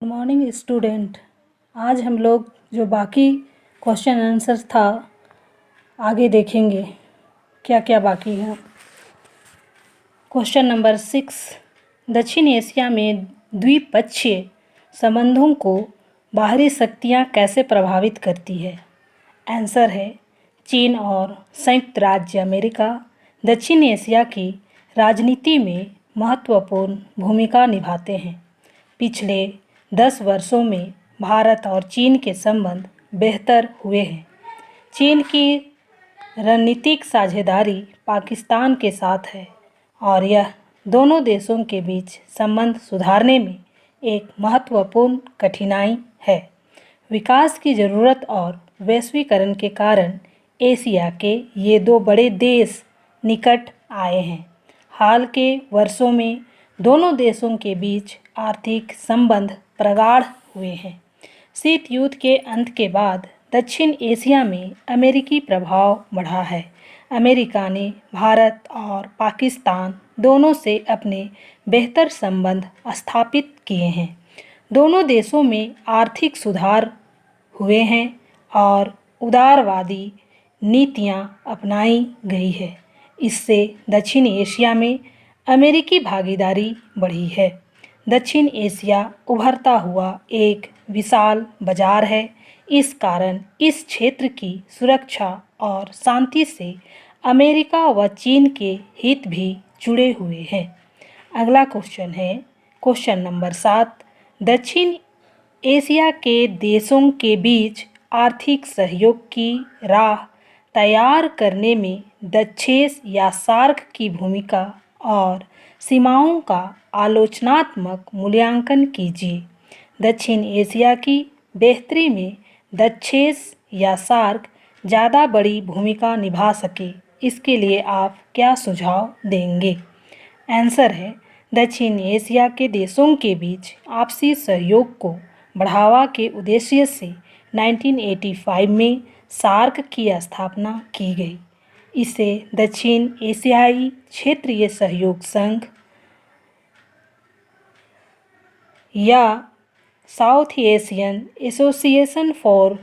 Good morning student. आज हम लोग जो बाकी क्वेश्चन आंसर था आगे देखेंगे क्या क्या बाकी है। क्वेश्चन नंबर 6, दक्षिण एशिया में द्विपक्षीय संबंधों को बाहरी शक्तियां कैसे प्रभावित करती है। आंसर है चीन और संयुक्त राज्य अमेरिका दक्षिण एशिया की राजनीति में महत्वपूर्ण भूमिका निभाते हैं। पिछले 10 वर्षों में भारत और चीन के संबंध बेहतर हुए हैं। चीन की रणनीतिक साझेदारी पाकिस्तान के साथ है और यह दोनों देशों के बीच संबंध सुधारने में एक महत्वपूर्ण कठिनाई है। विकास की ज़रूरत और वैश्वीकरण के कारण एशिया के ये दो बड़े देश निकट आए हैं। हाल के वर्षों में दोनों देशों के बीच आर्थिक संबंध प्रगाढ़ हुए हैं। शीत युद्ध के अंत के बाद दक्षिण एशिया में अमेरिकी प्रभाव बढ़ा है। अमेरिका ने भारत और पाकिस्तान दोनों से अपने बेहतर संबंध स्थापित किए हैं। दोनों देशों में आर्थिक सुधार हुए हैं और उदारवादी नीतियां अपनाई गई है। इससे दक्षिण एशिया में अमेरिकी भागीदारी बढ़ी है। दक्षिण एशिया उभरता हुआ एक विशाल बाजार है। इस कारण इस क्षेत्र की सुरक्षा और शांति से अमेरिका व चीन के हित भी जुड़े हुए हैं। अगला क्वेश्चन है क्वेश्चन नंबर 7, दक्षिण एशिया के देशों के बीच आर्थिक सहयोग की राह तैयार करने में डचेस या सार्क की भूमिका और सीमाओं का आलोचनात्मक मूल्यांकन कीजिए। दक्षिण एशिया की बेहतरी में डचेस या सार्क ज़्यादा बड़ी भूमिका निभा सके, इसके लिए आप क्या सुझाव देंगे। आंसर है दक्षिण एशिया के देशों के बीच आपसी सहयोग को बढ़ावा के उद्देश्य से 1985 में सार्क की स्थापना की गई। इसे दक्षिण एशियाई क्षेत्रीय सहयोग संघ या south Asian association for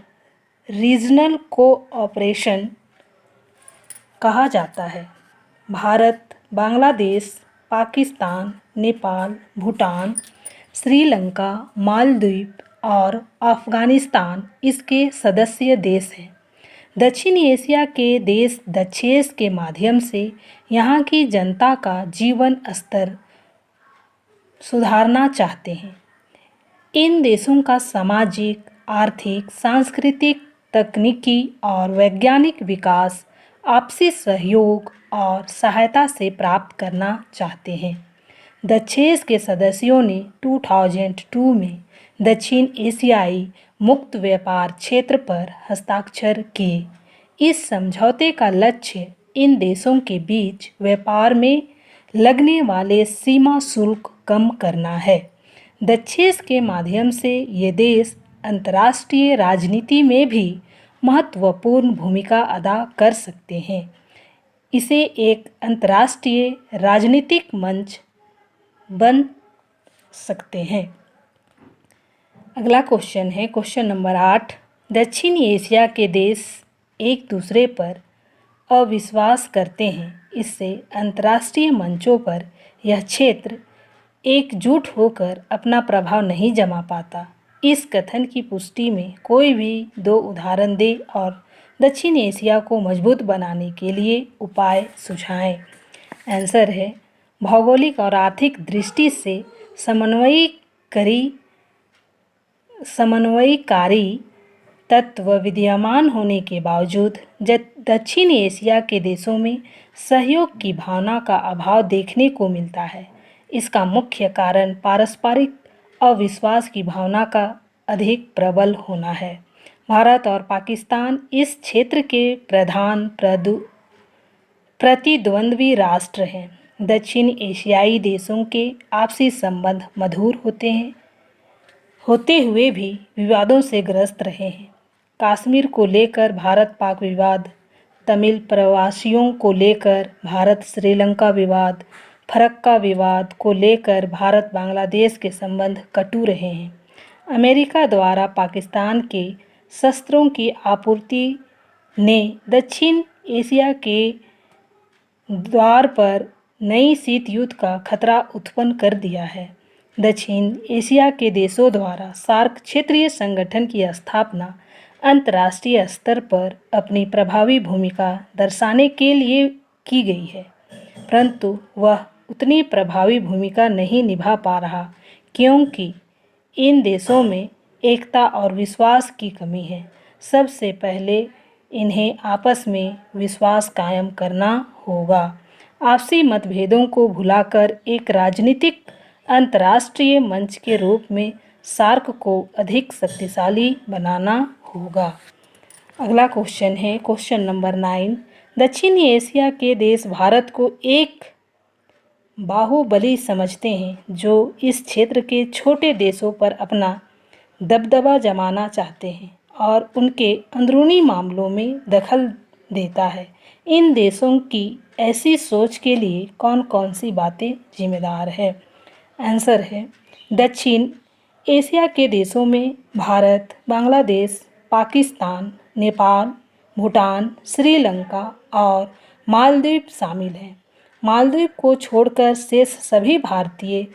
regional cooperation कहा जाता है। भारत, बांग्लादेश, पाकिस्तान, नेपाल, भूटान, श्रीलंका, मालदीव और अफगानिस्तान इसके सदस्य देश हैं। दक्षिण एशिया के देश डचेस के माध्यम से यहाँ की जनता का जीवन स्तर सुधारना चाहते हैं। इन देशों का सामाजिक, आर्थिक, सांस्कृतिक, तकनीकी और वैज्ञानिक विकास आपसी सहयोग और सहायता से प्राप्त करना चाहते हैं। डचेस के सदस्यों ने 2002 में दक्षिण एशियाई मुक्त व्यापार क्षेत्र पर हस्ताक्षर किए। इस समझौते का लक्ष्य इन देशों के बीच व्यापार में लगने वाले सीमा शुल्क कम करना है। डचेस के माध्यम से ये देश अंतर्राष्ट्रीय राजनीति में भी महत्वपूर्ण भूमिका अदा कर सकते हैं। इसे एक अंतर्राष्ट्रीय राजनीतिक मंच बन सकते हैं। अगला क्वेश्चन है क्वेश्चन नंबर 8, दक्षिण एशिया के देश एक दूसरे पर अविश्वास करते हैं। इससे अंतर्राष्ट्रीय मंचों पर यह क्षेत्र एकजुट होकर अपना प्रभाव नहीं जमा पाता। इस कथन की पुष्टि में कोई भी 2 उदाहरण दे और दक्षिण एशिया को मजबूत बनाने के लिए उपाय सुझाएं। आंसर है भौगोलिक और आर्थिक दृष्टि से समन्वयकारी तत्व विद्यमान होने के बावजूद दक्षिण एशिया के देशों में सहयोग की भावना का अभाव देखने को मिलता है। इसका मुख्य कारण पारस्परिक अविश्वास की भावना का अधिक प्रबल होना है। भारत और पाकिस्तान इस क्षेत्र के प्रधान प्रतिद्वंद्वी राष्ट्र हैं। दक्षिण एशियाई देशों के आपसी संबंध मधुर होते हुए भी विवादों से ग्रस्त रहे हैं। कश्मीर को लेकर भारत पाक विवाद, तमिल प्रवासियों को लेकर भारत श्रीलंका विवाद, फरक्का विवाद को लेकर भारत बांग्लादेश के संबंध कटु रहे हैं। अमेरिका द्वारा पाकिस्तान के शस्त्रों की आपूर्ति ने दक्षिण एशिया के द्वार पर नई शीत युद्ध का खतरा उत्पन्न कर दिया है। दक्षिण एशिया के देशों द्वारा सार्क क्षेत्रीय संगठन की स्थापना अंतर्राष्ट्रीय स्तर पर अपनी प्रभावी भूमिका दर्शाने के लिए की गई है, परंतु वह उतनी प्रभावी भूमिका नहीं निभा पा रहा क्योंकि इन देशों में एकता और विश्वास की कमी है। सबसे पहले इन्हें आपस में विश्वास कायम करना होगा। आपसी मतभेदों को भुलाकर एक राजनीतिक अंतर्राष्ट्रीय मंच के रूप में सार्क को अधिक शक्तिशाली बनाना होगा। अगला क्वेश्चन है क्वेश्चन नंबर 9। दक्षिणी एशिया के देश भारत को एक बाहुबली समझते हैं जो इस क्षेत्र के छोटे देशों पर अपना दबदबा जमाना चाहते हैं और उनके अंदरूनी मामलों में दखल देता है। इन देशों की ऐसी सोच के लिए कौन कौन सी बातें जिम्मेदार है? आंसर है दक्षिण एशिया के देशों में भारत, बांग्लादेश, पाकिस्तान, नेपाल, भूटान, श्रीलंका और मालदीव शामिल हैं। मालदीव को छोड़कर शेष सभी भारतीय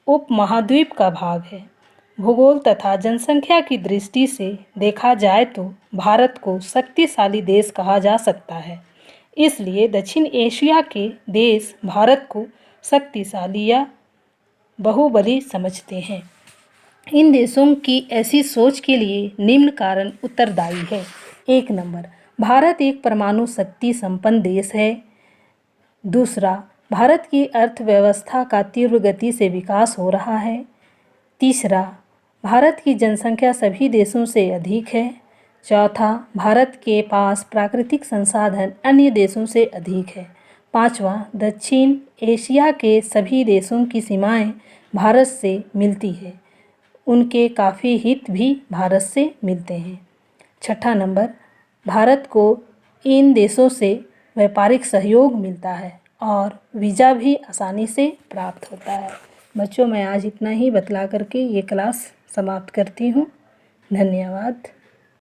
उपमहाद्वीप का भाग है। भूगोल तथा जनसंख्या की दृष्टि से देखा जाए तो भारत को शक्तिशाली देश कहा जा सकता है, इसलिए दक्षिण एशिया के देश भारत को शक्तिशाली या बाहुबली समझते हैं। इन देशों की ऐसी सोच के लिए निम्न कारण उत्तरदायी है। 1 नंबर, भारत एक परमाणु शक्ति संपन्न देश है। दूसरा, भारत की अर्थव्यवस्था का तीव्र गति से विकास हो रहा है। तीसरा, भारत की जनसंख्या सभी देशों से अधिक है। चौथा, भारत के पास प्राकृतिक संसाधन अन्य देशों से अधिक है। पांचवा, दक्षिण एशिया के सभी देशों की सीमाएं भारत से मिलती है, उनके काफ़ी हित भी भारत से मिलते हैं। छठा नंबर, भारत को इन देशों से व्यापारिक सहयोग मिलता है और वीज़ा भी आसानी से प्राप्त होता है। बच्चों, मैं आज इतना ही बतला करके ये क्लास समाप्त करती हूँ। धन्यवाद।